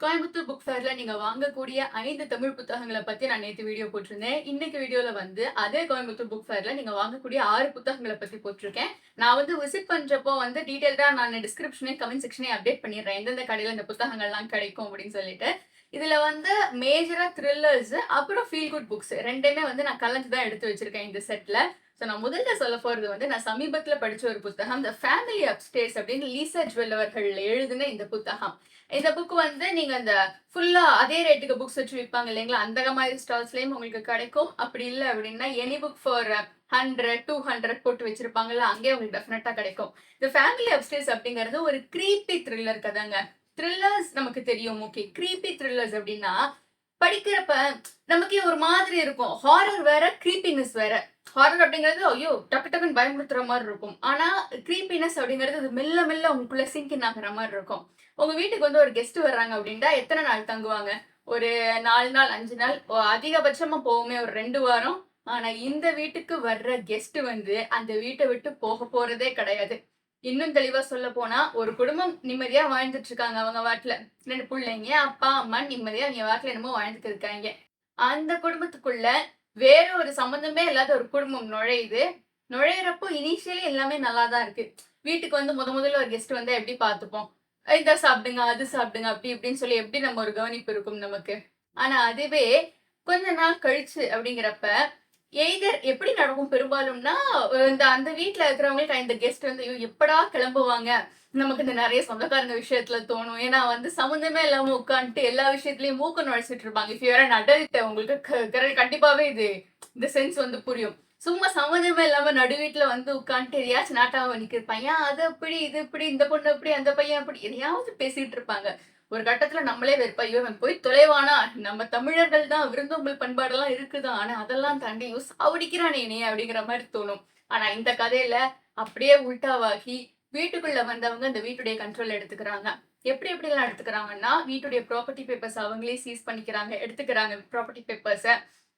Coimbatore book ஃபேர்ல நீங்க வாங்கக்கூடிய 5 தமிழ் புத்தகங்கள பத்தி நான் நேத்து வீடியோ போட்டிருந்தேன். இன்னைக்கு வீடியோல வந்து அதே கோயம்புத்தூர் புக் ஃபேர்ல நீங்க வாங்கக்கூடிய 6 புத்தகங்கள பத்தி போட்டிருக்கேன். நான் வந்து விசிட் பண்றப்போ வந்து டீட்டெயில்டா நான் டிஸ்கிரிப்ஷனையும், கமெண்ட் செக்ஷனையும் அப்டேட் பண்ணிடுறேன். எந்தெந்த கடையில இந்த புத்தகங்கள்லாம் கிடைக்கும் அப்படின்னு சொல்லிட்டு. இதுல வந்து மேஜரா த்ரில்லர்ஸ், அப்புறம் ஃபீல் குட் புக்ஸ் 2மே வந்து நான் கலந்து தான் எடுத்து வச்சிருக்கேன் இந்த செட்ல. நான் முதல்ல சொல்ல போறது வந்து நான் சமீபத்துல படிச்ச ஒரு புத்தகம். த ஃபேமிலி அப்ஸ்டேர்ஸ் அப்படின்னு லீசா ஜுவல் அவர்கள் எழுதின இந்த புத்தகம். இந்த புக் வந்து நீங்க அந்த ஃபுல்லா அதே ரேட்டுக்கு புக்ஸ் வச்சு விற்பாங்க இல்லைங்களா? அந்த மாதிரி ஸ்டால்ஸ்லயும் உங்களுக்கு கிடைக்கும். அப்படி இல்ல அப்படின்னா எனி புக் ஃபார் 100, 200 போட்டு வச்சிருப்பாங்கல்ல, அங்கேயே உங்களுக்கு டெஃபினட்டா கிடைக்கும். இந்த ஃபேமிலி அப்ஸ்டேர்ஸ் அப்படிங்கிறது ஒரு க்ரீப்பி த்ரில்லர் கதைங்க. த்ரில்லர்ஸ் நமக்கு தெரியும். ஓகே. க்ரீப்பி த்ரில்லர்ஸ் அப்படின்னா படிக்கிறப்ப நமக்கே ஒரு மாதிரி இருக்கும். ஹாரர் வேற, க்ரீப்பினஸ் வேற. ஹாரர் அப்படிங்கிறது ஐயோ டக்கு டக்குன்னு பயமுறுத்துற மாதிரி இருக்கும். ஆனா க்ரீப்பினஸ் அப்படிங்கிறது அது மெல்ல மெல்ல உங்களுக்குள்ள சிங்கின் ஆகுற மாதிரி இருக்கும். உங்க வீட்டுக்கு வந்து ஒரு கெஸ்ட் வர்றாங்க அப்படின்ட்டா எத்தனை நாள் தங்குவாங்க? ஒரு 4 நாள், 5 நாள். அதிகபட்சமா போவோமே ஒரு 2 வாரம். ஆனா இந்த வீட்டுக்கு வர்ற கெஸ்ட் வந்து அந்த வீட்ட விட்டு போக போறதே கிடையாது. இன்னும் தெளிவா சொல்லப்போனா, ஒரு குடும்பம் நிம்மதியா வாழ்ந்துட்டு இருக்காங்க அவங்க பாட்டுல. 2 புள்ளைங்க, அப்பா, அம்மா நிம்மதியா அவிங்க பாட்டுல என்னமோ வாழ்ந்துட்டு இருக்காய்ங்க. அந்த குடும்பத்துக்குள்ள வேற ஒரு சம்மந்தமே இல்லாத ஒரு குடும்பம் நுழையுது. நுழையிறப்போ இனிஷியலி எல்லாமே நல்லா தான் இருக்கு. வீட்டுக்கு வந்து முதல்ல ஒரு கெஸ்ட் வந்தா எப்படி பார்த்துப்போம்? இத சாப்பிடுங்க, அது சாப்பிடுங்க அப்படி இப்படின்னு சொல்லி எப்படி நம்ம ஒரு கவனிப்பு இருக்கும் நமக்கு. ஆனா அதுவே கொஞ்ச நாள் கழிச்சு அப்படிங்கிறப்ப, எய்தர் எப்படி நடக்கும் பெரும்பாலும்னா, இந்த அந்த வீட்ல இருக்கிறவங்களுக்கு இந்த கெஸ்ட் வந்து ஐயோ! எப்படா கிளம்புவாங்க? நமக்கு இந்த நெறைய சொந்தக்காரங்க விஷயத்துல தோணும். ஏன்னா வந்து சம்மந்தமே இல்லாம உட்காந்துட்டு எல்லா விஷயத்துலயும் மூக்க நுழைச்சிட்டு இருப்பாங்க. If you are an adult உங்களுக்கு கண்டிப்பாவே இந்த சென்ஸ் வந்து புரியும். சும்மா சம்மந்தமே இல்லாம நடு வீட்ல வந்து உட்காந்துட்டு எதையாச்சும் நாட்டாம நிக்கிருப்பாங்க. அது அப்படி, இது இப்படி, இந்த பொண்ணு அப்படி, அந்த பையன் அப்படி எதையாவது பேசிட்டு இருப்பாங்க. ஒரு கட்டத்துல நம்மளே வெறுப்பா, ஐயோ! இவன் போய் தொலைவானா? நம்ம தமிழர்கள் தான் விருந்தோம்பல் பண்பாடெல்லாம் இருக்குதான். ஆனா அதெல்லாம் தாண்டி ஐயோ! சாவடிக்கிறானே என்னைய அப்படிங்கிற மாரி தோணும். ஆனா இந்த கதையில அப்படியே உல்டாவாகி வீட்டுக்குள்ள வந்தவங்க இந்த வீட்டுடைய கண்ட்ரோல் எடுத்துக்கிறாங்க. எப்படிலாம் எடுத்துக்கிறாங்கன்னா, வீட்டுடைய ப்ராப்பர்ட்டி பேப்பர்ஸ் அவங்களே சீஸ் பண்ணிக்கிறாங்க, எடுத்துக்கிறாங்க ப்ராப்பர்ட்டி பேப்பர்ஸ.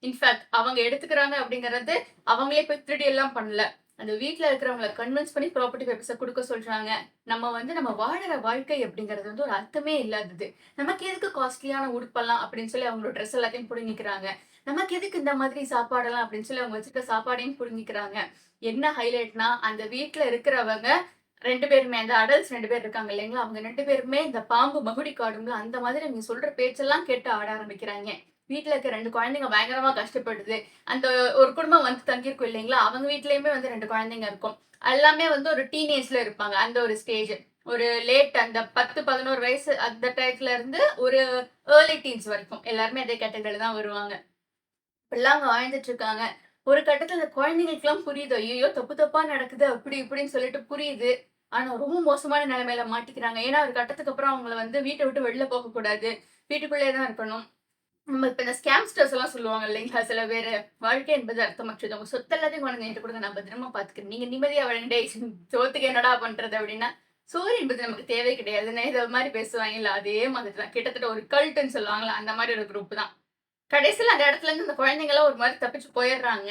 இன்ஃபாக்ட் அவங்க எடுத்துக்கிறாங்க அப்படிங்கிறது அவங்களே போய் திருடி எல்லாம் பண்ணல. அந்த வீட்ல இருக்கிறவங்கள கன்வின்ஸ் பண்ணி ப்ராப்பர்ட்டி பேப்பர்ஸ குடுக்க சொல்றாங்க. நம்ம வந்து நம்ம வாழுற வாழ்க்கை அப்படிங்கிறது வந்து ஒரு அர்த்தமே இல்லாதது. நமக்கு எதுக்கு காஸ்ட்லியான உடுப்பெல்லாம் அப்படின்னு சொல்லி அவங்களோட ட்ரெஸ் எல்லாத்தையும் புடுங்கிக்கிறாங்க. நமக்கு எதுக்கு இந்த மாதிரி சாப்பாடெல்லாம் அப்படின்னு சொல்லி அவங்க வச்சிருக்க சாப்பாடையும் புடுங்கிக்கிறாங்க. என்ன ஹைலைட்னா, அந்த வீட்ல இருக்கிறவங்க 2 பேருமே அந்த அடல்ட்ஸ் 2 பேர் இருக்காங்க இல்லைங்களா? அவங்க 2 பேருமே இந்த பாம்பு மகுடி காடும்ல, அந்த மாதிரி நீங்க சொல்ற பேச்செல்லாம் கேட்டு ஆட ஆரம்பிக்கிறாய்ங்க. வீட்ல இருக்க 2 குழந்தைங்க பயங்கரமா கஷ்டப்படுது. அந்த ஒரு குடும்பம் வந்து தங்கியிருக்கும் இல்லைங்களா? அவங்க வீட்லயுமே வந்து 2 குழந்தைங்க இருக்கும். எல்லாமே வந்து ஒரு டீனேஜ்ல இருப்பாங்க. அந்த ஒரு ஸ்டேஜ். ஒரு லேட் அந்த 10, 11 வயசு அந்த டயத்துல இருந்து ஒரு ஏர்லி டீன்ஸ் வரைக்கும். எல்லாருமே அதே கேட்டகரில தான் வருவாங்க. இப்படிலாம் அவங்க வாழ்ந்துட்டு இருக்காங்க. ஒரு கட்டத்துல அந்த குழந்தைங்களுக்கெல்லாம் புரியுது. ஐய்யயோ! தப்பு தப்பா நடக்குது. அப்படி இப்படின்னு சொல்லிட்டு புரியுது. ஆனா ரொம்ப மோசமான நிலைமையில மாட்டிக்கிறாங்க. ஏன்னா ஒரு கட்டத்துக்கு அப்புறம் அவங்கள வந்து வீட்ட விட்டு வெளில போகக்கூடாது. வீட்டுக்குள்ளேயே தான் இருக்கணும். நம்ம இப்ப இந்த ஸ்கேம்ஸ்டர்ஸ் எல்லாம் சொல்லுவாங்க இல்லைங்களா? சில பேரு. வாழ்க்கை என்பது அர்த்தமற்றது. உங்க சொத்து எல்லாத்தையும் கொண்டு வந்து என்கிட்ட குடுங்க. நான் பத்திரமா பாத்துக்கிறேன். நீங்க நிம்மதியா வாழுங்க. டேய் சோத்துக்கு என்னடா பண்றது? அப்படின்னா, சோறு என்பது நமக்கு தேவை கிடையாதுன்னு இத மாரி பேசுவாங்கல்ல. அதே மாதிரி தான். கிட்டத்தட்ட ஒரு கல்ட்ன்னு சொல்லுவாங்கல்ல. அந்த மாரி ஒரு குரூப் தான். கடைசில அந்த இடத்துல இருந்து இந்த குழந்தைங்கலாம் ஒரு மாரி தப்பிச்சு போயிடுறாங்க.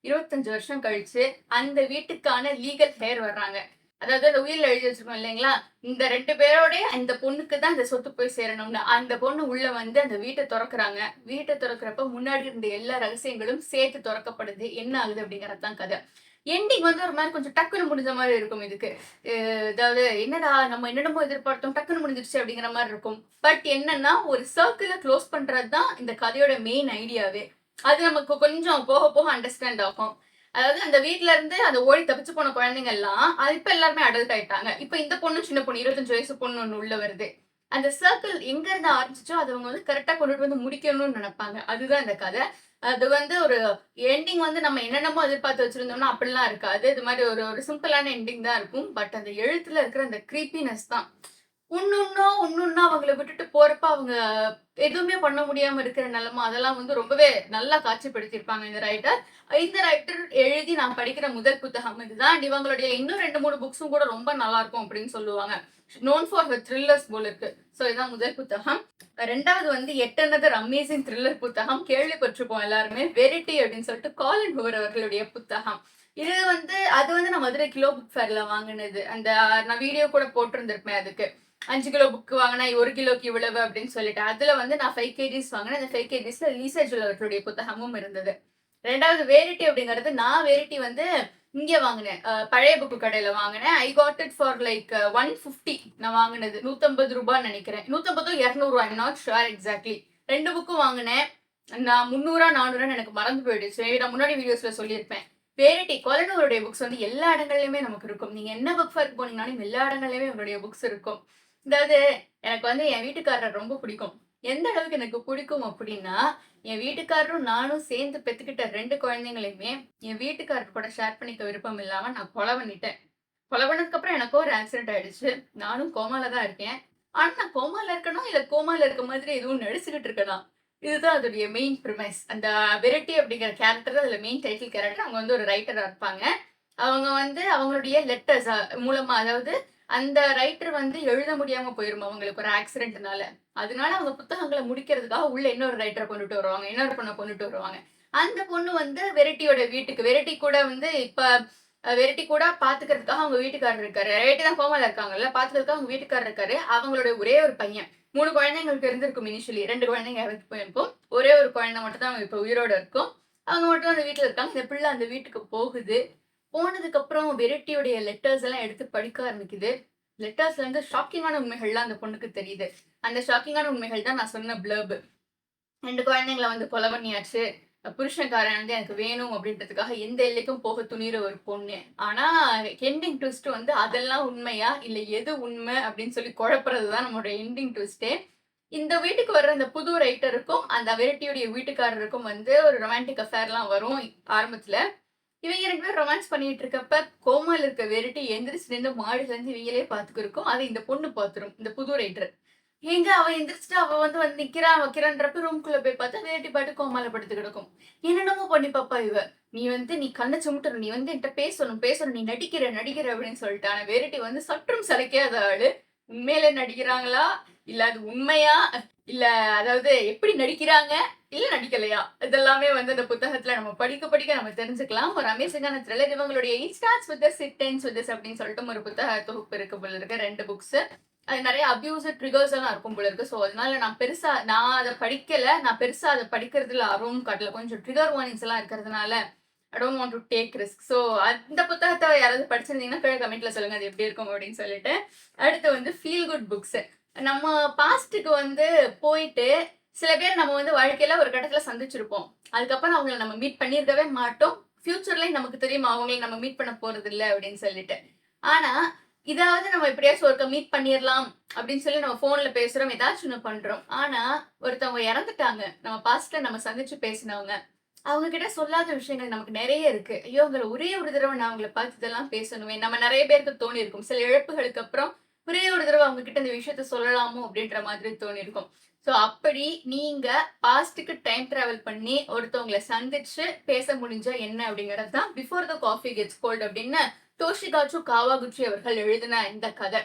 25 வருஷம் கழிச்சு, அந்த வீட்டுக்கான லீகல் ஹேர் வர்றாங்க. அதாவது அந்த உயில்ல எழுதி வச்சிருக்கோம் இல்லைங்களா? இந்த 2 பேரோடய அந்த பொண்ணுக்கு தான் இந்த சொத்து போய் சேரணும்னு. அந்த பொண்ணு உள்ள வந்து அந்த வீட்ட தொறக்குறாங்க. வீட்ட தொறக்குறப்ப முன்னாடி இருந்த எல்லா ரகசியங்களும் சேர்த்து தொறக்கப்படுது. என்ன ஆகுது அப்படிங்கிறது தான் கதை. எண்டிங் வந்து ஒரு மாரி கொஞ்சம் டக்குனு முடிஞ்ச மாரி இருக்கும் இதுக்கு. அதாவது என்னடா நம்ம என்னென்னமோ எதிர்பார்த்தோம், டக்குனு முடிஞ்சிருச்சு அப்படிங்கிற மாரி இருக்கும். பட் என்னன்னா, ஒரு சர்க்கிள குளோஸ் பண்றது தான் இந்த கதையோட மெயின் ஐடியாவே. அது நமக்கு கொஞ்சம் போக போக அண்டர்ஸ்டாண்ட் ஆகும். அதாவது அந்த வீட்ல இருந்து அந்த ஓடி தப்பிச்சு போன குழந்தைங்கலாம், அது இப்ப எல்லாருமே அடல்ட் ஆயிட்டாங்க. இப்ப இந்த பொண்ணும் சின்ன பொண்ணு 25 வயசு பொண்ணு ஒண்ணு உள்ள வருது. அந்த சர்க்கிள் எங்க இருந்து ஆரம்பிச்சுச்சோ, அத அவங்க வந்து கரெக்ட்டா கொண்டுட்டு வந்து முடிக்கணும்னு நெனப்பாங்க. அதுதான் இந்த கதை. அது வந்து ஒரு எண்டிங் வந்து நம்ம என்னென்னமோ எதிர்பார்த்து வச்சிருந்தோம்னா, அப்படிலாம் இருக்காது. இது மாரி ஒரு ஒரு சிம்பிளான எண்டிங் தான் இருக்கும். பட் அந்த எழுத்துல இருக்கிற அந்த கிரீப்பினஸ் தான். ஒண்ணொன்னா அவங்கள விட்டுட்டு போறப்ப, அவங்க எதுவுமே பண்ண முடியாம இருக்கிற நிலைமை, அதெல்லாம் வந்து ரொம்பவே நல்லா காட்சிப்படுத்தியிருப்பாங்க இந்த ரைட்டர். இந்த ரைட்டர் எழுதி நான் படிக்கிற முதல் புத்தகம் இதுதான். இவங்களுடைய இன்னும் 2, 3 புக்ஸும் கூட ரொம்ப நல்லாருக்கும் அப்படின்னு சொல்லுவாங்க. நோன் ஃபார் ஹர் த்ரில்லர்ஸ் போல இருக்கு. ஸோ இதான் முதல் புத்தகம். 2வது வந்து எட் அனதர் அமேசிங் த்ரில்லர் புத்தகம். கேள்விப்பட்டிருப்போம் எல்லாருமே. வெரிட்டி அப்படின்னு சொல்லிட்டு காலின் ஹூவர் அவர்களுடைய புத்தகம். இது வந்து அது வந்து நான் மதுரை கிலோ புக் ஃபேர்ல வாங்குனது. அந்த நான் வீடியோ கூட போட்டிருந்திருப்பேன் அதுக்கு. 5 கிலோ புக் வாங்கினா 1 கிலோக்கு இவ்வளவு அப்படின்னு சொல்லிட்டு. அதுல வந்து நான் 5 கேஜிஸ் வாங்கினேன். அந்த 5 கேஜிஸ்ல லீசா ஜுவல் அவர்களுடைய புத்தகமும் இருந்தது. 2வது வேரிட்டி அப்படிங்கிறது நான் வேரிட்டி வந்து இங்க வாங்கினேன். பழைய புக்கு கடையில வாங்கினேன். I got it for like 150 நான் வாங்கினது. ரூ. 150 நினைக்கிறேன். 150 200 ஐம் நாட் ஷூர் எக்ஸாக்ட்லி. 2 புக்கும் வாங்கினேன். நான் 300 400 எனக்கு மறந்து போயிடுச்சு. நான் முன்னாடி வீடியோஸ்ல சொல்லியிருப்பேன். வேரிட்டி கொலனூருடைய புக்ஸ் வந்து எல்லா இடங்கள்லயுமே நமக்கு இருக்கும். நீங்க என்ன புக் ஃபேருக்கு போனீங்கனாலும் எல்லா இடங்கள்லயுமே உங்களுடைய புக்ஸ் இருக்கும். அதாவது எனக்கு வந்து என் வீட்டுக்காரர் ரொம்ப பிடிக்கும். எந்த அளவுக்கு எனக்கு பிடிக்கும் அப்படின்னா, என் வீட்டுக்காரரும் நானும் சேர்ந்து பெத்துக்கிட்ட 2 குழந்தைங்களையுமே என் வீட்டுக்காரர் கூட ஷேர் பண்ணிக்க விருப்பம் இல்லாம நான் கொலை பண்ணிட்டேன். கொலை பண்ணதுக்கு அப்புறம் எனக்கும் ஒரு ஆக்சிடென்ட் ஆயிடுச்சு. நானும் கோமால தான் இருக்கேன். ஆனா நான் கோமால இருக்கனா, இல்ல கோமால இருக்க மாதிரி எதுவும் நடிச்சுக்கிட்டு இருக்கனா? இதுதான் அதோடைய மெயின் ப்ரிமைஸ். அந்த வெரைட்டி அப்படிங்கிற கேரக்டர் அதுல மெயின் டைட்டில் கேரக்டர். அவங்க வந்து ஒரு ரைட்டரா இருப்பாங்க. அவங்க வந்து அவங்களுடைய லெட்டர்ஸ் மூலமா அதாவது அந்த ரைட்டர் வந்து எழுத முடியாம போயிரும் அவங்களுக்கு ஒரு ஆக்சிடென்ட்னால. அதனால அவங்க புத்தகங்கள முடிக்கிறதுக்காக உள்ள இன்னொரு ரைட்டர கொண்டுட்டு வருவாங்க. இன்னொரு பொண்ண கொண்டுட்டு வருவாங்க. அந்த பொண்ணு வந்து வெரைட்டியோட வீட்டுக்கு வெரைட்டி கூட வந்து இப்ப வெரைட்டி கூட பாத்துக்கிறதுக்காக அவங்க வீட்டுக்காரர் இருக்காரு. வெரைட்டி தான் கோமால இருக்காங்கல்ல. பாத்துக்கிறதுக்காக அவங்க வீட்டுக்காரர் இருக்காரு. அவங்களுடைய ஒரே ஒரு பையன். 3 குழந்தைங்களுக்கு இருந்திருக்கும் இனிஷியலி. 2 குழந்தைங்க இறந்து போயிருக்கும். ஒரே ஒரு குழந்தை மட்டும் தான் இப்ப உயிரோட இருக்கும். அவங்க மட்டும் அந்த வீட்ல இருக்காங்க. இந்த பிள்ளை அந்த வீட்டுக்கு போகுது. போனதுக்கு அப்புறம் வெரைட்டியோடைய லெட்டர்ஸ் எல்லாம் எடுத்து படிக்க ஆரம்பிக்குது. லெட்டர்ஸ்ல இருந்து ஷாக்கிங்கான உண்மைகள்லாம் அந்த பொண்ணுக்கு தெரியுது. அந்த ஷாக்கிங்கான உண்மைகள் தான் நான் சொன்ன ப்ளர்ப். 2 குழந்தைங்கள வந்து கொலை பண்ணியாச்சு. புருஷன்காரன் வந்து எனக்கு வேணும் அப்படின்றதுக்காக எந்த எல்லைக்கும் போக துணியிற ஒரு பொண்ணு. ஆனா எண்டிங் ட்விஸ்ட் வந்து அதெல்லாம் உண்மையா? இல்ல எது உண்மை அப்படின்னு சொல்லி குழப்புறது தான் நம்மளோட எண்டிங் ட்விஸ்ட்டே. இந்த வீட்டுக்கு வர்ற அந்த புது ரைட்டருக்கும், அந்த வெரைட்டியுடைய வீட்டுக்காரருக்கும் வந்து ஒரு ரொமான்டிக் அஃபேர்லாம் வரும் ஆரம்பத்துல. இவங்க 2 பேரும் ரொமான்ஸ் பண்ணிட்டு இருக்கப்ப, கோமால இருக்க வெரைட்டி எந்திரிச்சு நின்னு மாடில இருந்து இவங்களே பாத்துக்கிருக்கும். அத இந்த பொண்ணு பாத்துரும். இந்த புது ரைட்டர். எங்க அவ எந்திரிச்சுட்டு அவ வந்து வந்து நிக்கிறா வைக்கிறான்றப்ப ரூம்குள்ள போய் பார்த்தா வேட்டி பாட்டு கோமால படுத்து கிடக்கும். என்னென்னமோ பண்ணி பாப்பா இவ. நீ கண்ண சிமிட்டணும். நீ வந்து என்கிட்ட பேசணும். நீ நடிக்கிற அப்படின்னு சொல்லிட்டு. ஆனா வேரிட்டி வந்து சற்றும் சளைக்காத ஆளு. உண்மையிலே நடிக்கிறாங்களா? இல்ல அது உண்மையா? இல்ல அதாவது எப்படி நடிக்கிறாங்க? இல்ல நடிக்கலையா? இதெல்லாமே வந்து அந்த புத்தகத்துல நம்ம படிக்க நம்ம தெரிஞ்சுக்கலாம். ஒரு அமேசிங்கான த்ரில்லர். இவங்களுடைய it starts with this, it ends with this அப்படின்னு சொல்லிட்டு ஒரு புத்தக தொகுப்பு இருக்கு போல இருக்கு. 2 புக்ஸ். அது நெறைய அப்யூஸ் ட்ரிகர்ஸ் எல்லாம் இருக்கும் போல இருக்கு. ஸோ அதனால நான் அத படிக்கல. நான் பெருசா அத படிக்கிறதுல ஆர்வமும் காட்டல. கொஞ்சம் ட்ரிகர் வார்னிங்ஸ் எல்லாம் இருக்கிறதுனால I don't want to take risk. So அந்த புத்தகத்த யாராவது படிச்சிருந்தீங்கன்னா கீழ கமெண்ட்ல சொல்லுங்க. அது எப்படி இருக்கும் அப்படின்னு சொல்லிட்டு. அடுத்து வந்து ஃபீல் குட் புக்ஸ். நம்ம பாஸ்ட்டுக்கு வந்து போயிட்டு சில பேர் நம்ம வந்து வாழ்க்கையில ஒரு கட்டத்துல சந்திச்சிருப்போம். அதுக்கப்புறம் அவங்கள நம்ம மீட் பண்ணியிருக்கவே மாட்டோம். ஃபியூச்சர்லயும் நமக்கு தெரியும் அவங்கள நம்ம மீட் பண்ண போறதில்ல அப்படின்னு சொல்லிட்டு. ஆனா இதாவது நம்ம எப்படியாச்சும் ஒருத்தர் மீட் பண்ணிரலாம் அப்படின்னு சொல்லி நம்ம ஃபோன்ல பேசுறோம். ஏதாச்சும் ஒண்ணு பண்றோம். ஆனா, ஒருத்தவங்க இறந்துட்டாங்க. நம்ம பாஸ்ட்ல நம்ம சந்திச்சு பேசினவங்க. அவங்க கிட்ட சொல்லாத விஷயங்கள் நமக்கு நெறைய இருக்கு. ஐயோ! அவங்கள ஒரே ஒரு தடவ நான் அவங்கள பார்த்து இதெல்லாம் பேசணுமே! நம்ம நெறைய பேருக்கு தோணியிருக்கும். சில இழப்புகளுக்கு அப்புறம் ஒரே ஒரு தடவ அவங்க கிட்ட இந்த விஷயத்த சொல்லலாமோ! அப்படின்ற மாதிரி தோணியிருக்கும். ஸோ அப்படி நீங்க பாஸ்ட்டுக்கு டைம் டிராவல் பண்ணி ஒருத்தவங்கள சந்திச்சு பேச முடிஞ்சா என்ன அப்படிங்கிறது தான் before the coffee gets cold அப்படின்னு டோஷிகாச்சு காவாகுச்சி அவர்கள் எழுதின இந்த கதை.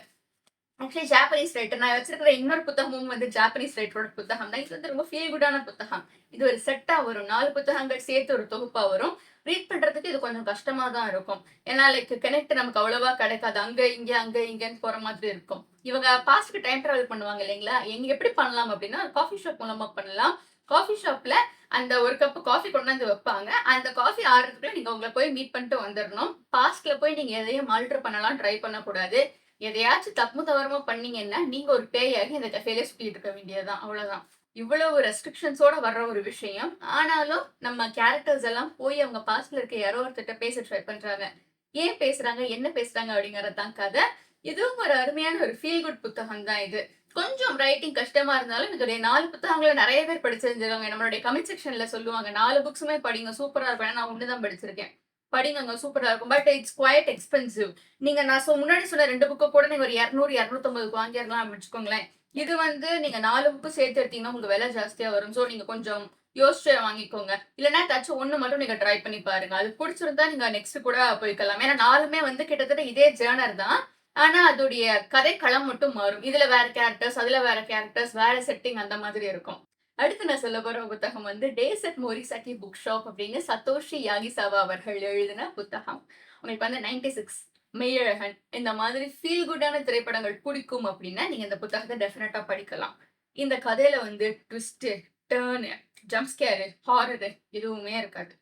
Actually Japanese writer. நான் வச்சிருக்கிற இன்னொரு புத்தகமும் வந்து ஜாப்பனீஸ் ரைட்டரோட புத்தகம் தான். இது வந்து ரொம்ப ஃபீல் குட்டான புத்தகம். இது ஒரு செட்டா வரும். 4 புத்தகங்கள் சேர்த்து ஒரு தொகுப்பா வரும். ரீட் பண்றதுக்கு இது கொஞ்சம் கஷ்டமா தான் இருக்கும். ஏன்னா லைக் கனெக்ட் நமக்கு அவ்வளவா கிடைக்காது. அங்க இங்கன்னு போற மாதிரி இருக்கும். இவங்க பாஸ்ட்க்கு டைம் டிராவல் பண்ணுவாங்க இல்லைங்களா? எப்படி பண்ணலாம் அப்படின்னா, காஃபி ஷாப் மூலமா பண்ணலாம். காஃபி ஷாப்ல அந்த ஒரு கப் காஃபி கொண்டாந்து வைப்பாங்க. அந்த காஃபி ஆறுறதுக்குள்ள நீங்க உங்கள போய் மீட் பண்ணிட்டு வந்துரணும். பாஸ்ட்ல போய் நீங்க எதையும் ஆல்டர் பண்ணலாம் ட்ரை பண்ணக்கூடாது. எதையாச்சும் தப்பு தவறுமா பண்ணீங்கன்னா, நீங்க ஒரு பேயாகி அந்த கஃபேலயே சுத்திட்டு இருக்க வேண்டியது தான். அவ்வளவுதான். இவ்வளவு ரெஸ்ட்ரிக்ஷன்ஸோட வர்ற ஒரு விஷயம். ஆனாலும் நம்ம கேரக்டர்ஸ் எல்லாம் போய் அவங்க பாஸ்ட்ல இருக்க யாரோ ஒருத்தர்ட்ட பேச ட்ரை பண்றாங்க. ஏன் பேசுறாங்க? என்ன பேசுறாங்க? அப்படிங்கிறது தான் கதை. இதுவும் ஒரு அருமையான ஒரு ஃபீல் குட் புத்தகம் தான் இது. கொஞ்சம் ரைட்டிங் கஷ்டமா இருந்தாலும் இதோடைய 4 புத்தகங்கள நெறைய பேர் படிச்சிருந்துருவாங்க. நம்மளுடைய கமெண்ட் செக்ஷன்ல சொல்லுவாங்க. 4 புக்ஸுமே படிங்க. சூப்பரா இருக்கும். ஏன்னா நான் 1 தான் படிச்சிருக்கேன். படிங்கங்க சூப்பரா இருக்கும். But it's quite expensive. நீங்க நான் முன்னாடி சொன்ன 2 புக்க கூட நீங்க ஒரு 200, 250க்கு வாங்கிரலாம் வச்சுக்கோங்களேன். இது வந்து நீங்க 4 புக்கு சேர்த்து எடுத்தீங்கன்னா உங்களுக்கு விலை ஜாஸ்தியா வரும். ஸோ நீங்க கொஞ்சம் யோசிச்சு வாங்கிக்கோங்க. இல்லன்னா ஏதாச்சும் 1 மட்டும் நீங்க ட்ரை பண்ணி பாருங்க. அது புடிச்சிருந்தா நீங்க நெக்ஸ்ட் கூட போய்க்கலாம். ஏன்னா 4மே வந்து கிட்டத்தட்ட இதே ஜர்னர் தான். ஆனா அதோடைய கதைக்களம் மட்டும் மாறும். இதுல வேற கேரக்டர்ஸ், அதுல வேற கேரக்டர்ஸ், வேற செட்டிங் அந்த மாதிரி இருக்கும். அடுத்து நான் சொல்லப் போற புத்தகம் வந்து டேஸ் அட் மோரிசாக்கி புக் ஷாப் அப்படின்னு சத்தோஷி யாகிசாவா அவர்கள் எழுதின புத்தகம். உங்களுக்கு வந்து 96 மெய்யழகன் இந்த மாதிரி ஃபீல் குட்டான திரைப்படங்கள் பிடிக்கும் அப்படின்னா நீங்க இந்த புத்தகத்தை டெஃபினட்டா படிக்கலாம். இந்த கதையில வந்து ட்விஸ்ட்டு, டர்னு, ஜம்ப் ஸ்கேரு, ஹாரரு எதுவுமே இருக்காது.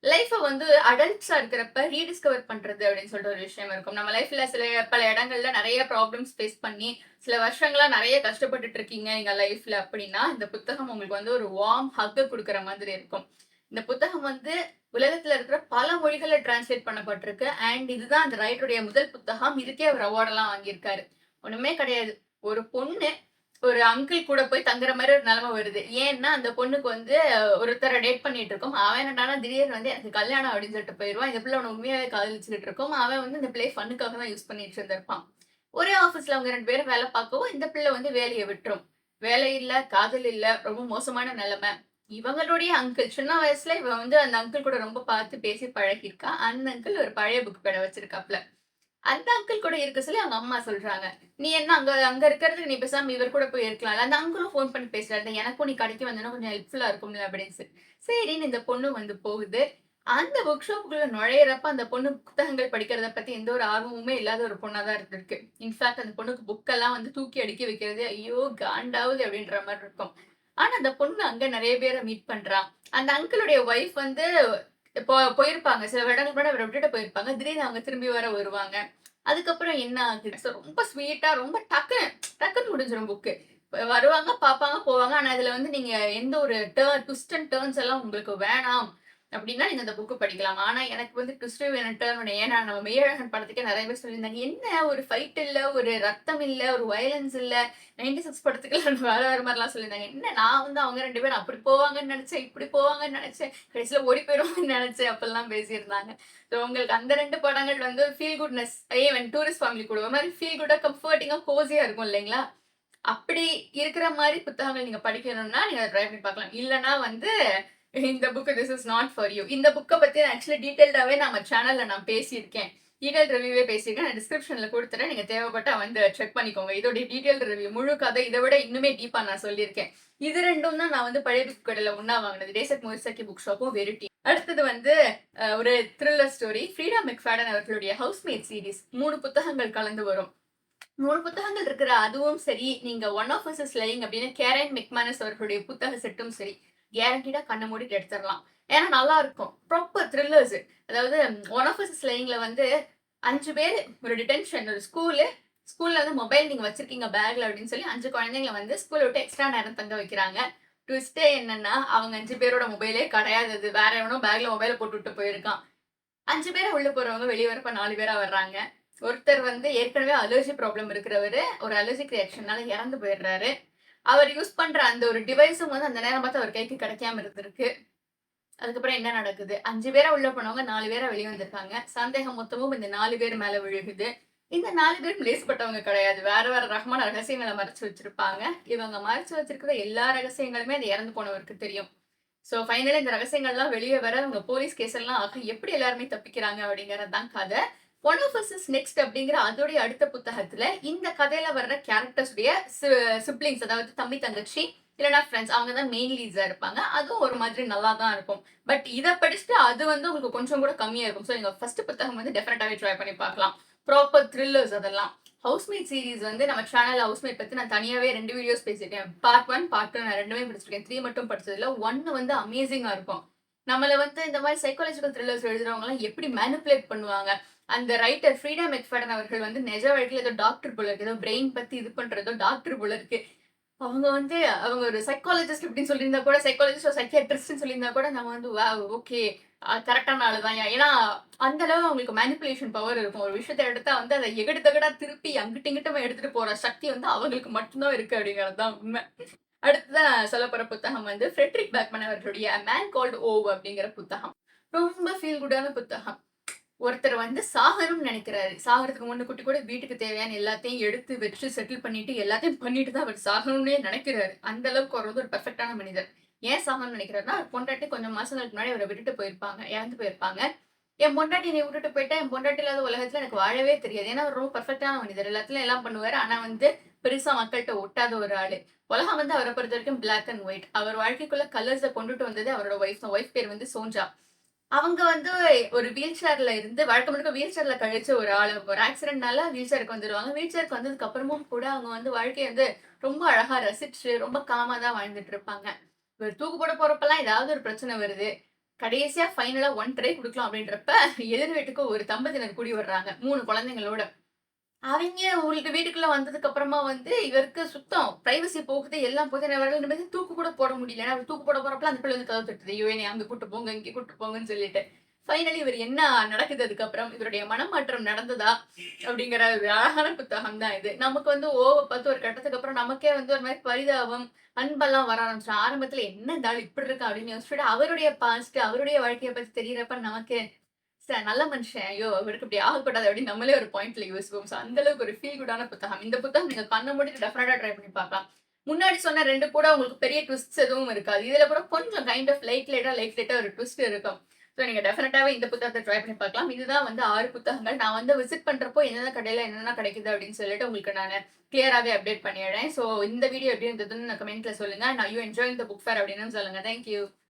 லைஃப வந்து அடல்ட்ஸா இருக்கிறப்ப ரீடிஸ்கவர் பண்றது அப்படின்னு சொல்லிட்டு ஒரு விஷயம் இருக்கும். நம்ம லைஃப்ல பல இடங்கள்ல நெறைய ப்ராப்ளம்ஸ் ஃபேஸ் பண்ணி, சில வருஷங்களா நெறைய கஷ்டப்பட்டுட்டு இருக்கீங்க எங்க லைஃப்ல அப்படின்னா, இந்த புத்தகம் உங்களுக்கு வந்து ஒரு வார்ம் ஹக்க குடுக்குற மாதிரி இருக்கும். இந்த புத்தகம் வந்து உலகத்துல இருக்கிற பல மொழிகள்ல டிரான்ஸ்லேட் பண்ணப்பட்டிருக்கு. அண்ட் இதுதான் அந்த ரைட்டருடைய முதல் புத்தகம். இதுக்கே அவர் அவார்டெல்லாம் வாங்கியிருக்காரு. ஒண்ணுமே கிடையாது. ஒரு பொண்ணு ஒரு அங்கிள் கூட போய் தங்குற மாரி ஒரு நிலைமை வருது. ஏன்னா, அந்த பொண்ணுக்கு வந்து ஒருத்தர டேட் பண்ணிட்டு இருக்கும். அவன் என்னடான்னா திடீர்னு வந்து எனக்கு கல்யாணம் அப்படின்னு சொல்லிட்டு போயிருவான். இந்த பிள்ளை அவன உண்மையாவே காதலிச்சுக்கிட்டு இருக்கும். அவன் வந்து இந்த பிள்ளைய ஃபன்னுக்காக தான் யூஸ் பண்ணிட்டு இருந்திருப்பான். ஒரே ஆஃபீஸ்ல அவங்க 2 பேரும் வேலை பார்க்கவும், இந்த பிள்ளை வந்து வேலைய விட்டுரும். வேலை இல்ல, காதல் இல்ல, ரொம்ப மோசமான நிலைமை. இவங்களுடைய அங்கிள் சின்ன வயசுல இவ வந்து அந்த அங்கிள் கூட ரொம்ப பார்த்து பேசி பழகியிருக்கா. அந்த அங்கிள் ஒரு பழைய புக் கடை வச்சிருக்காப்ல. அந்த அங்கிள் கூட இருக்க சொல்லி அவங்க அம்மா சொல்றாங்க. "நீ என்ன அங்க அங்க இருக்கிறதுக்கு நீ பேசாம இவர் கூட போய் இருக்கலாம்ல." அந்த அங்கிளும் ஃபோன் பண்ணி பேசுறாரு. "எனக்கும் நீ கடைக்கு வந்தேன்னா கொஞ்சம் ஹெல்ப்ஃபுல்லா இருக்கும்ல." அப்படின்னு சொல்லி. சரின்னு இந்த பொண்ணு வந்து போகுது. அந்த புக் ஷாப்புக்குள்ள நுழையிறப்ப அந்த பொண்ணு புத்தகங்கள் படிக்கிறத பத்தி எந்த ஒரு ஆர்வமுமே இல்லாத ஒரு பொண்ணா தான் இருந்திருக்கு. இன்ஃபாக்ட் அந்த பொண்ணுக்கு புக்கெல்லாம் வந்து தூக்கி அடுக்கி வைக்கிறது, ஐயோ! காண்டாவுது அப்படின்ற மாரி இருக்கும். ஆனா அந்த பொண்ணு அங்க நெறைய பேர மீட் பண்றா. அந்த அங்கிளுடைய ஒய்ஃப் வந்து போயிருப்பாங்க. சில வருடங்களுக்கு முன்னாடி அவர விட்டுட்டு போயிருப்பாங்க. திடீர்னு அவங்க திரும்பி வேற வருவாங்க. அதுக்கப்புறம் என்ன ஆகுது? ரொம்ப ஸ்வீட்டா ரொம்ப டக்குன்னு டக்குன்னு முடிஞ்சிரும் புக்கு. வருவாங்க, பார்ப்பாங்க, போவாங்க. ஆனா இதுல வந்து நீங்க எந்த ஒரு ட்விஸ்ட் அண்ட் டர்ன்ஸ் எல்லாம் உங்களுக்கு வேணாம் அப்டின்னா, நீங்க இந்த புக் படிக்கலாம். ஆனா எனக்கு வந்து ட்விஸ்ட் வேணும், டர்ன் வேணும். ஏன்னா நம்ம மெய்யழகன் படத்துக்கே நெறைய பேர் சொல்லியிருந்தாங்க. என்ன ஒரு ஃபைட் இல்ல, ஒரு ரத்தம் இல்ல, ஒரு வயலன்ஸ் இல்ல. 96 படத்துக்குலாம் வேற வேற மாரிலாம் சொல்லியிருந்தாங்க. என்ன நான் வந்து அவங்க 2 பேரும் அப்டி போவாங்கன்னு நெனச்சேன், இப்டி போவாங்கன்னு நெனச்சேன். கடைசில ஓடி போயிருவாங்கன்னு நெனச்சேன். அப்டிலாம் பேசியிருந்தாங்க. ஸோ உங்களுக்கு அந்த 2 படங்கள் வந்து feel goodness even tourist family கூட ஒரு மாரி ஃபீல் குட்டா, கம்ஃபர்டிங்கா, கோசியா இருக்கும் இல்லைங்களா? அப்படி இருக்கிற மாரி புத்தகங்கள் நீங்க படிக்கணும்னா, நீங்க அத ட்ரை பண்ணி பார்க்கலாம். இல்லன்னா வந்து இந்த book this is not for you. இந்த புக்க பத்தி ஆக்சுவலி டீட்டெயில்டாவே நம்ம சேனல்ல நான் பேசியிருக்கேன். டீட்டெயில் ரிவ்யூவே பேசியிருக்கேன். நான் டிஸ்கிரிப்ஷன்ல குடுத்துறேன். நீங்க தேவைப்பட்டா வந்து செக் பண்ணிக்கோங்க. இதோட டீட்டெயில் ரிவ்யூ முழு கதை இத விட இன்னுமே டீப்பா நான் சொல்லியிருக்கேன். இது 2ம் தான் நான் வந்து பழைய புக் கடையில ஒண்ணா வாங்குனது. டேசட் மொய்சக்கி புக் ஷாப்பும் வெரிட்டி. அடுத்தது வந்து ஒரு த்ரில்லர் ஸ்டோரி. ஃப்ரீடா மெக்ஃபாடன் அவர்களுடைய ஹவுஸ்மேட் சீரிஸ் 3 புத்தகங்கள் கலந்து வரும். 3 புத்தகங்கள் இருக்கிற அதுவும் சரி, நீங்க one of us is lying அப்படின்னு கேரன் மெக்மானஸ் அவர்களுடைய புத்தக செட்டும் சரி, கேரண்டீடா கண்ண மூடிட்டு எடுத்துறலாம். ஏன்னா நல்லா இருக்கும். Proper thrillers. அதாவது ஒன் ஆஃப் அஸ் இஸ் லையிங்ல வந்து 5 பேரு ஒரு டிடென்ஷன் ஒரு ஸ்கூல்ல வந்து மொபைல் நீங்க வச்சிருக்கீங்க பேக்ல அப்படின்னு சொல்லி 5 குழந்தைங்கள வந்து ஸ்கூல விட்டு எக்ஸ்ட்ரா நேரம் தங்க வைக்கிறாங்க. ட்விஸ்ட்டே என்னன்னா, அவங்க 5 பேரோட மொபைலே கிடையாது அது. வேற எவனோ பேக்ல மொபைல போட்டு விட்டு போயிருக்கான். 5 பேரா உள்ள போறவங்க வெளிய வரப்ப 4 பேரா வர்றாங்க. ஒருத்தர் வந்து ஏற்கனவே அலர்ஜி ப்ராப்ளம் இருக்கிறவரு, ஒரு அலர்ஜிக் ரியாக்ஷனால இறந்து போயிடுறாரு. அவர் யூஸ் பண்ற அந்த ஒரு டிவைஸும் வந்து அந்த நேரம் பார்த்து அவர் கைக்கு கிடைக்காம இருந்திருக்கு. அதுக்கப்புறம் என்ன நடக்குது? 5 பேரா உள்ள போனவங்க 4 பேரா வெளிய வந்திருக்காங்க. சந்தேகம் மொத்தமும் இந்த 4 பேர் மேல விழுகுது. இந்த 4 பேரும் லேசுப்பட்டவங்க கிடையாது. வேற வேற ரகமான ரகசியங்கள மறைச்சு வச்சிருப்பாங்க. இவங்க மறைச்சு வச்சிருக்கிற எல்லா ரகசியங்களுமே அந்த இறந்து போனவருக்கு தெரியும். சோ ஃபைனலா இந்த ரகசியங்கள்லாம் வெளிய வர, அவங்க போலீஸ் கேஸ் எல்லாம் ஆக எப்படி எல்லாருமே தப்பிக்கிறாங்க அப்படிங்கிறது தான் கதை. One of us is next அப்படிங்கிற அதோடைய அடுத்த புத்தகத்துல இந்த கதையில வர்ற கேரக்டர்ஸ் உடைய சிப்லிங்ஸ் அதாவது தம்பி, தங்கச்சி இல்லன்னா ஃப்ரெண்ட்ஸ் அவங்க தான் மெயின் லீட்ஸா இருப்பாங்க. அதுவும் ஒரு மாதிரி நல்லா தான் இருக்கும். பட் இத படிச்சுட்டு அது வந்து உங்களுக்கு கொஞ்சம் கூட கம்மியா இருக்கும். சோ நீங்க ஃபர்ஸ்ட் புத்தகம் வந்து டெஃபினட்டாவே ட்ரை பண்ணி பார்க்கலாம். ப்ராப்பர் த்ரில்லர்ஸ் அதெல்லாம். ஹவுஸ்மேட் சீரிஸ் வந்து நம்ம சேனல்ல ஹவுஸ்மேட் பத்தி நான் தனியாவே 2 வீடியோஸ் பேசியிருக்கேன். பார்ட் 1, பார்ட் 2 நான் 2மே படிச்சிருக்கேன். 3 மட்டும் படிச்சதில்ல. 1 வந்து அமேசிங்கா இருக்கும். நம்மள வந்து இந்த மாரி சைக்காலஜிக்கல் த்ரில்லர்ஸ் எழுதுறவங்கலாம் எப்படி மேனிபுலேட் பண்ணுவாங்க. அந்த ரைட்டர் ஃப்ரீடா மெக்ஃபர்டன் அவர்கள் வந்து நிஜ வாழ்க்கையில ஏதோ டாக்டர் போல இருக்கு. ஏதோ பிரெயின் பத்தி இது பண்றதோ டாக்டர் போல இருக்கு. அவங்க வந்து அவங்க ஒரு சைக்காலஜிஸ்ட் இப்படின்னு சொல்லியிருந்தா கூட சைக்காலஜிஸ்ட் ஒரு சைக்கியாட்ரிஸ்ட்னு சொல்லியிருந்தா கூட நம்ம வந்து வாவ்! ஓகே. கரெக்ட்டான ஆளு தான்யா. ஏன்னா, அந்த அளவு அவங்களுக்கு மேனிபுலேஷன் பவர் இருக்கும். ஒரு விஷயத்த எடுத்தா வந்து அத எகடு தகடா திருப்பி அங்கிட்டும் இங்கிட்டுமா எடுத்துட்டு போற சக்தி வந்து அவங்களுக்கு மட்டும் தான் இருக்கு அப்படிங்கிறது தான் உண்மை. அடுத்ததா நான் சொல்லப்போற புத்தகம் வந்து ஃப்ரெட்ரிக் பேக்மன் அவர்களுடைய "A Man Called Ove" அப்படிங்கிற புத்தகம். ரொம்ப ஃபீல் குட்டான புத்தகம். ஒருத்தர் வந்து சாகணும்னு நெனைக்கிறாரு. சாகறதுக்கு முன்னுக்கூட்டி கூட வீட்டுக்கு தேவையான எல்லாத்தையும் எடுத்து வச்சு செட்டில் பண்ணிட்டு, எல்லாத்தையும் பண்ணிட்டு தான் அவர் சாகணும்னே நெனைக்கிறாரு. அந்த அளவுக்கு அவர் வந்து ஒரு பெர்ஃபெக்ட்டான மனிதர். ஏன் சாகணும்னு நெனைக்கிறாருன்னா, அவர் பொண்டாட்டி கொஞ்சம் மாசங்களுக்கு முன்னாடி அவர விட்டுட்டு போயிருப்பாங்க. இறந்து போயிருப்பாங்க. என் பொண்டாட்டி என்னைய விட்டுட்டு போயிட்டா, என் பொண்டாட்டி இல்லாத உலகத்துல எனக்கு வாழவே தெரியாது. ஏன்னா, அவர் ரொம்ப பெர்ஃபெக்ட்டான மனிதர். எல்லாத்துலயும் எல்லாம் பண்ணுவாரு. ஆனா வந்து பெருசா மக்கள்ட்ட ஒட்டாத ஒரு ஆளு. உலகம் வந்து அவர பொறுத்தவரைக்கும் பிளாக் அண்ட் ஒயிட். அவர் வாழ்க்கைக்குள்ள கலர்ஸ கொண்டுட்டு வந்தது அவரோட ஒய்ஃப் தான். ஒய்ஃப் பேர் வந்து சோஞ்சா. அவங்க வந்து ஒரு வீல் சேர்ல இருந்து வழக்கம் முழுக்க வீல் சேர்ல கழிச்ச ஒரு ஆளு. ஒரு ஆக்சிடென்ட்னால வீல் சேருக்கு வந்துருவாங்க. வீல் சேருக்கு வந்ததுக்கு அப்புறமும் கூட அவங்க வந்து வாழ்க்கைய வந்து ரொம்ப அழகா ரசிச்சு, ரொம்ப காமா தான் வாழ்ந்துட்டு இருப்பாங்க. இவர் தூக்கு போட போறப்பலாம் ஏதாவது ஒரு பிரச்சனை வருது. கடைசியா ஃபைனலா ஒன் ட்ரை குடுக்கலாம் அப்படின்றப்ப, எதிர் வீட்டுக்கு ஒரு தம்பதியினர் கூடி வர்றாங்க. 3 குழந்தைங்களோட. அவைங்க உங்களுக்கு வீட்டுக்குள்ள வந்ததுக்கு அப்புறமா வந்து இவருக்கு சுத்தம். பிரைவசி போகுது, எல்லாம் போகுது. அவரால நிம்மதியா தூக்கு கூட போட முடியல. ஏன்னா, அவர் தூக்கு போட போறப்பலாம் அந்த பிள்ளை வந்து கதவு தட்டுது. ஐயோ! என்னைய அங்க கூட்டு போங்க, இங்க கூட்டு போங்கன்னு சொல்லிட்டு. ஃபைனலி இவர் என்ன நடக்குது அதுக்கப்புறம்? இவருடைய மனமாற்றம் நடந்ததா? அப்படிங்கிற ஒரு அழகான புத்தகம் தான் இது. நமக்கு வந்து பார்த்து ஒரு கட்டத்துக்கு அப்புறம் நமக்கே வந்து ஒரு மாரி பரிதாபம், அன்பெல்லாம் வர ஆரம்பிச்சுரும். ஆரம்பத்துல என்ன இந்த ஆள் இப்படி இருக்கான் அப்படின்னு யோசிச்சுட்டு, அவருடைய பாஸ்ட், அவருடைய வாழ்க்கைய பத்தி தெரியறப்ப நமக்கு நல்ல மனுஷன். ஐயோ! அவருக்கு இப்படி ஆகக்கூடாது அப்படின்னு நம்மளே ஒரு பாயிண்ட்ல யோசிப்போம். ஸோ அந்த அளவுக்கு ஒரு ஃபீல் குட்டான புத்தகம். இந்த புத்தகம் நீங்க கண்ண மூடிட்டு டெஃபினட்டா ட்ரை பண்ணி பார்க்கலாம். முன்னாடி சொன்ன 2 கூட உங்களுக்கு பெரிய ட்விஸ்ட்ஸ் எதுவும் இருக்காது. இதுல கூட கொஞ்சம் கைண்ட் ஆஃப் லைட் லைட்டா ஒரு ட்விஸ்ட் இருக்கும். ஸோ நீங்க டெஃபினட்டாவே இந்த புத்தகத்த ட்ரை பண்ணி பார்க்கலாம். இதுதான் வந்து 6 புத்தகங்கள். நான் வந்து விசிட் பண்றப்போ எந்தெந்த கடையில என்னென்ன கிடைக்குது அப்படின்னு சொல்லிட்டு உங்களுக்கு நானு கிளியராவே அப்டேட் பண்ணிடுறேன். ஸோ இந்த வீடியோ எப்படி இருந்ததுன்னு கமெண்ட்ல சொல்லுங்க. நான் you enjoying the book fair அப்படின்னு சொல்லுங்க. Thank you.